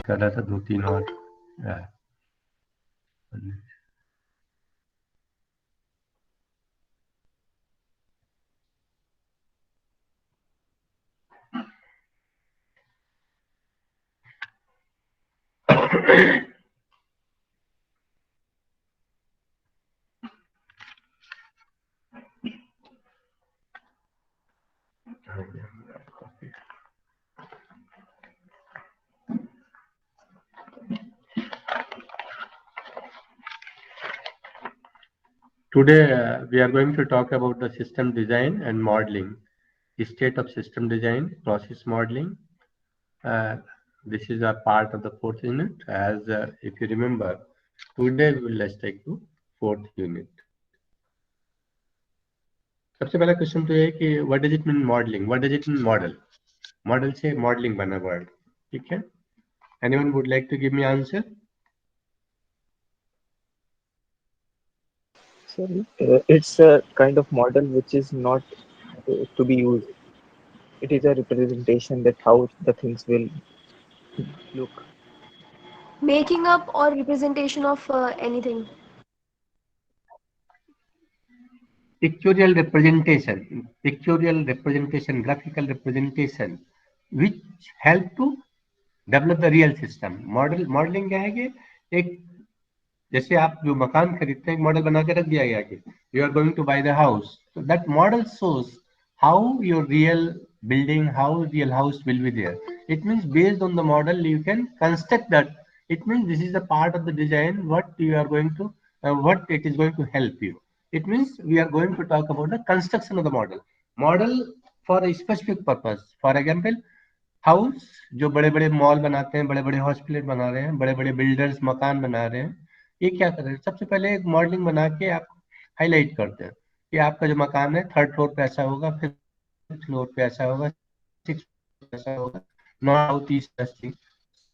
कर रहा था 2-3 और Today we are going to talk about the system design and modeling, state of system design, process modeling. This is a part of the 4th unit. As if you remember, today we will take to 4th unit. सबसे पहला question तो ये है कि what does it mean modelling, what does it mean model. Model से modelling बना word. ठीक है, anyone would like to give me answer? Sorry, it's a kind of model which is not to be used. It is a representation that how the things will look. Making up or representation of anything. Pictorial representation, graphical representation, which help to develop the real system. Modelling क्या है कि एक जैसे आप जो मकान खरीदते हैं एक मॉडल बना के रख दिया गया कि you are going to buy the house, so that model shows how your real building, how real house will be there. It means based on the model you can construct that. It means this is a part of the design what you are going to what it is going to help you. It means we are going to talk about the construction of the model for a specific purpose. For example, house जो बड़े बड़े mall बनाते हैं, बड़े बड़े hospital बना रहे हैं, बड़े बड़े बिल्डर्स मकान बना रहे हैं, ये क्या कर रहे हैं, सबसे पहले एक मॉडलिंग बना के आप हाईलाइट करते हैं कि आपका जो मकान है 3rd फ्लोर पे ऐसा होगा, 5th फ्लोर पे ऐसा होगा, 6th पे ऐसा होगा, नॉर्थ ईस्ट वेस्ट,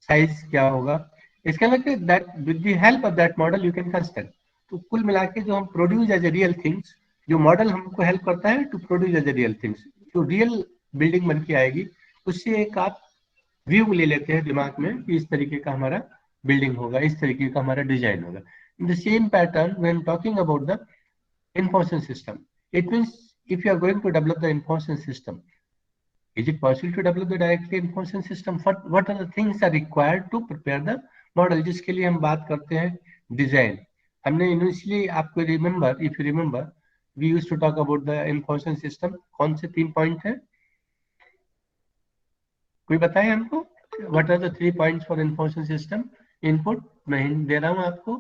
साइज क्या होगा. इसका मतलब that with the help of that model you can construct. तो कुल मिला के जो हम produce as a real things, जो मॉडल हमको हेल्प करता है to produce as a real things, जो रियल बिल्डिंग बन के आएगी, उससे एक आप व्यू ले लेते हैं दिमाग में कि इस तरीके का हमारा बिल्डिंग होगा, इस तरीके का हमारा डिजाइन होगा. In the same pattern when talking about the information system, it means if you are going to develop the information system, is it possible to develop the directly information system? What are the things are required to prepare the model? जिसके लिए हम बात करते हैं design. हमने initially आपको remember, if you remember, we used to talk about the information system. कौन से 3 पॉइंट है, कोई बताए हमको? What are the 3 points for information system? Input मैं दे रहा हूं आपको.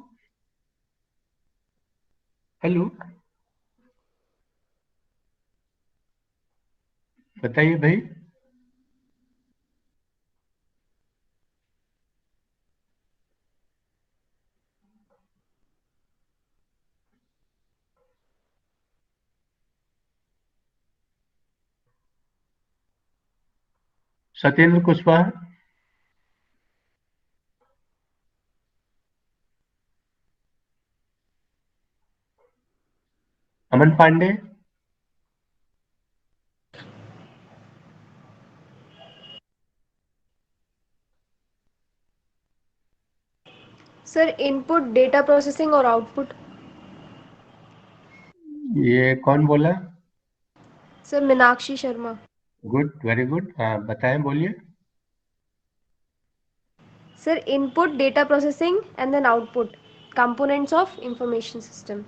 हेलो, बताइए भाई. Satyendra Kushwaha, Aman Pandey, sir input, data processing और आउटपुट. ये कौन बोला? Sir Meenakshi Sharma. Good, very good. हाँ बताएं, बोलिए. Sir input, data processing and then output, components of information system.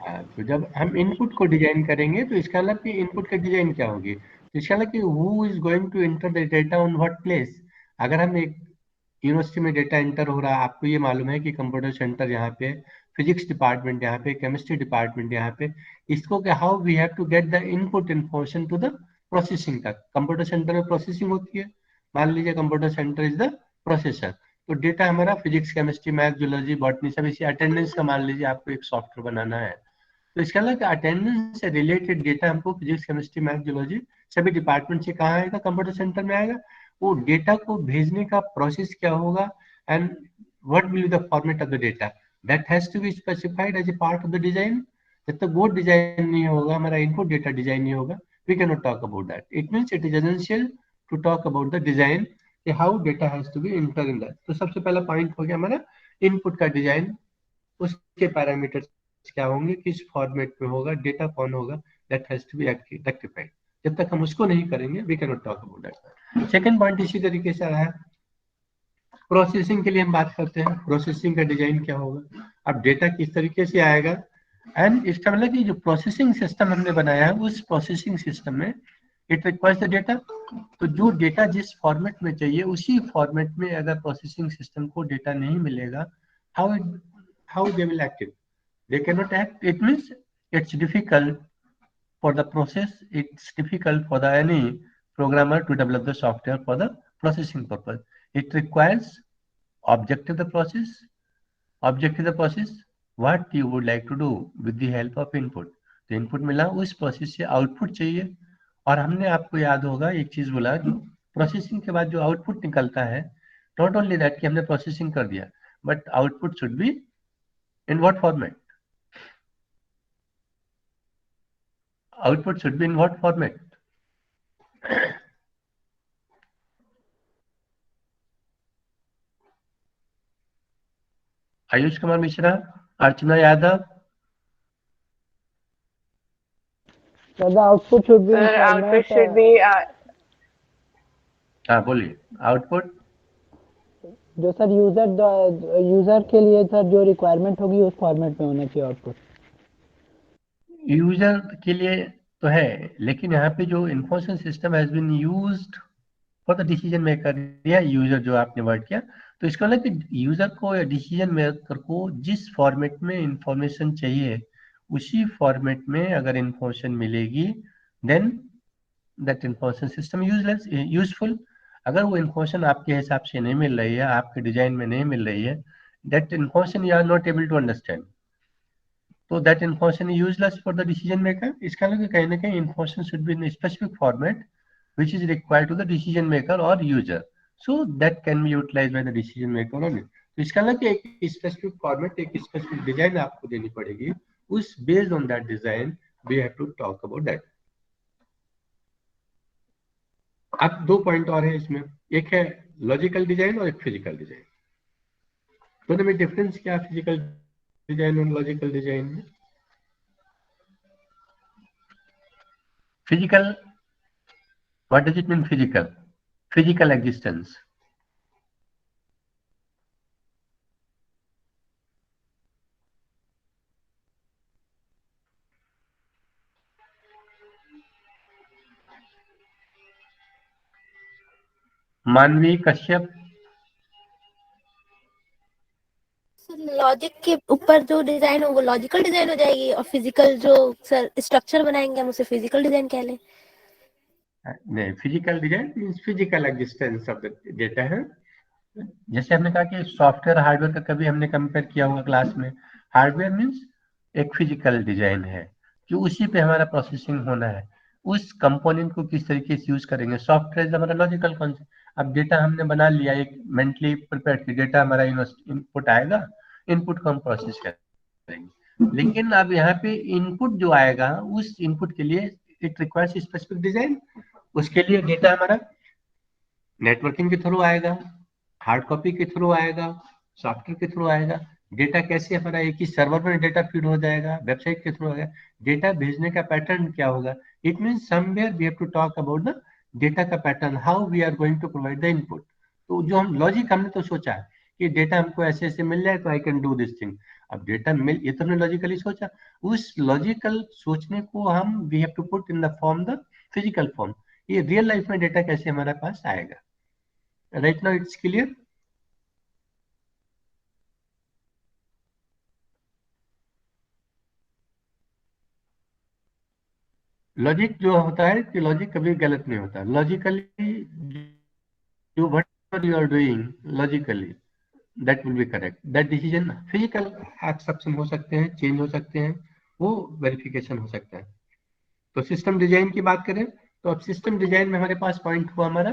हाँ, तो जब हम इनपुट को डिजाइन करेंगे तो इसका मतलब कि इनपुट का डिजाइन क्या होगी, तो इसका मतलब कि who is going to enter the data on what place. अगर हम एक यूनिवर्सिटी में डेटा एंटर हो रहा है, आपको ये मालूम है कि कंप्यूटर सेंटर यहाँ पे, फिजिक्स डिपार्टमेंट यहाँ पे, केमिस्ट्री डिपार्टमेंट यहाँ पे, इसको क्या, how we have to get the input information to the processing तक. कंप्यूटर सेंटर में प्रोसेसिंग होती है, मान लीजिए computer centre is the processor, तो डेटा हमारा physics, chemistry, math, zoology, botany सब इसी. अटेंडेंस का मान लीजिए आपको एक सॉफ्टवेयर बनाना है, तो इसका मतलब अटेंडेंस से रिलेटेड डेटा हमको फिजिक्स, केमिस्ट्री, मैथ, जूलॉजी सभी डिपार्टमेंट से कहाँ आएगा, कंप्यूटर सेंटर में आएगा. वो डेटा को भेजने का प्रोसेस क्या होगा, and what will be the format of the data, that has to be specified as a part of the design. जब तक वो डिजाइन नहीं होगा, हमारा इनपुट डेटा डिजाइन नहीं होगा, we can not talk about that. It means it is essential to talk about the design कि how data has to be enter in that. तो सबसे पहला पॉइंट हो गया हमारा इनपुट का डिजाइन, उसके पैरामीटर्स क्या होंगे, किस फॉर्मेट में होगा, डेटा कौन होगा, that has to be rectified. जब तक हम उसको नहीं करेंगे we can not talk about that. Second point इसी तरीके से आया है, प्रोसेसिंग के लिए हम बात करते हैं, प्रोसेसिंग का डिजाइन क्या होगा, अब डेटा किस तरीके से आएगा, एंड इसका मतलब कि जो प्रोसेसिंग सिस्टम हमने बनाया है उस प्रोसेसिंग सिस्टम में इट रिक्वायर्स द डेटा। तो जो डेटा जिस फॉर्मेट में चाहिए उसी फॉर्मेट में अगर प्रोसेसिंग सिस्टम को डेटा नहीं मिलेगा, how they will act it, they cannot act. It means it's difficult for the process, it's difficult for the any programmer to develop the software for the processing purpose. It requires objective the process, objective the process, what you would like to do with the help of input। तो input मिला, उस process से output चाहिए, और हमने आपको याद होगा एक चीज बोला, जो प्रोसेसिंग के बाद जो आउटपुट निकलता है, नॉट ओनली दैट कि हमने प्रोसेसिंग कर दिया, but output should be in what format, output should be in what format? Ayush Kumar Mishra, Archana Yadav. So the output should be in Sir, output format should be हाँ बोलिए, आउटपुट जो sir user के लिए sir जो रिक्वायरमेंट होगी उस फॉर्मेट में होना चाहिए आउटपुट। यूजर के लिए तो है, लेकिन यहाँ पे जो information system has been used for the decision maker, या यूजर जो आपने वर्ड किया, तो इसका मतलब कि यूजर को या डिसीजन मेकर को जिस फॉर्मेट में इंफॉर्मेशन चाहिए उसी फॉर्मेट में अगर इंफॉर्मेशन मिलेगी, then that information system useless useful. अगर वो इंफॉर्मेशन आपके हिसाब से नहीं मिल रही है, आपके डिजाइन में नहीं मिल रही है, that information you are not able to understand, तो that information useless for the decision maker. इसका मतलब कहीं ना कहीं information should be in specific format which is required to the decision maker or user, so that can be utilized by the decision maker only। तो इसका मतलब कि एक स्पेसिफिक फॉर्मेट, एक स्पेसिफिक डिजाइन आपको देनी पड़ेगी, उस based on that design we have to talk about that. अब दो पॉइंट और है इसमें, एक है लॉजिकल डिजाइन और एक फिजिकल डिजाइन। दोनों में डिफरेंस क्या है फिजिकल डिजाइन और लॉजिकल डिजाइन में? Physical, what does it mean physical? Physical existence। मानवी कश्यप। लॉजिक के ऊपर जो डिजाइन हो वो लॉजिकल डिजाइन हो जाएगी, और फिजिकल जो सर स्ट्रक्चर बनाएंगे हम उसे फिजिकल डिजाइन कह लें। नहीं, physical design means physical existence of the data है। जैसे हमने कहा कि सॉफ्टवेयर हार्डवेयर का कभी हमने कंपेयर किया होगा क्लास में, हार्डवेयर मीन्स एक फिजिकल डिजाइन है कि उसी पे हमारा प्रोसेसिंग होना है, उस कंपोनेंट को किस तरीके से यूज करेंगे। सॉफ्टवेयर हमारा लॉजिकल कॉन्सेप्ट, अब डेटा हमने बना लिया, एक मेंटली प्रिपेयर की डेटा हमारा इनपुट आएगा, इनपुट को हम प्रोसेस करेंगे, लेकिन अब यहाँ पे इनपुट जो आएगा उस इनपुट के लिए इट रिक्वायर्स स्पेसिफिक डिजाइन। उसके लिए डेटा हमारा नेटवर्किंग के थ्रू आएगा, हार्ड कॉपी के थ्रू आएगा, सॉफ्टवेयर के थ्रू आएगा। डेटा कैसे हमारा एक ही सर्वर में डेटा फीड हो जाएगा, वेबसाइट के थ्रू आएगा, डेटा भेजने का पैटर्न क्या होगा। It mean somewhere we have to talk about the data का pattern, how we are going to provide the input. तो जो हम लॉजिक हमने तो सोचा कि डेटा हमको ऐसे ऐसे मिल जाए तो I can do this thing. अब डेटा मिल, ये तो हमने लॉजिकली सोचा, उस लॉजिकल सोचने को हम we have to put in the form the physical form. ये रियल लाइफ में डेटा कैसे हमारे पास आएगा। Right now it's clear? Logic जो होता है कि लॉजिक कभी गलत नहीं होता, लॉजिकली जो what you are doing logically that will be correct, that decision. Physical exception हो सकते हैं, चेंज हो सकते हैं, वो वेरिफिकेशन हो सकता है। तो सिस्टम डिजाइन की बात करें तो अब सिस्टम डिजाइन में हमारे पास पॉइंट हुआ हमारा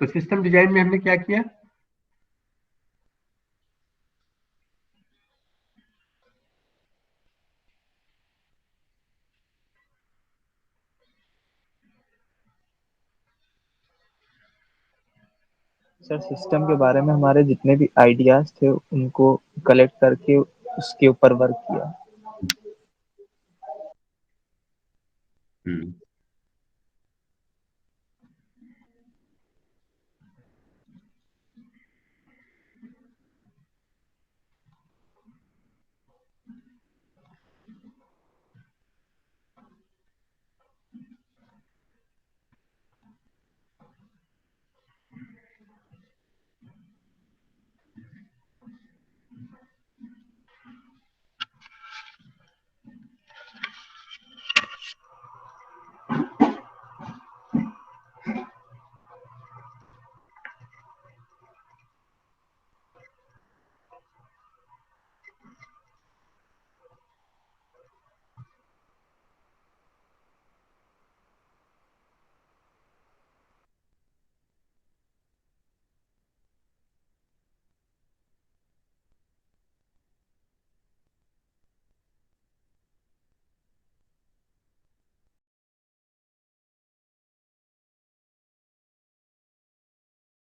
तो सिस्टम डिजाइन में हमने क्या किया? सर सिस्टम के बारे में हमारे जितने भी आइडियाज थे उनको कलेक्ट करके उसके ऊपर वर्क किया।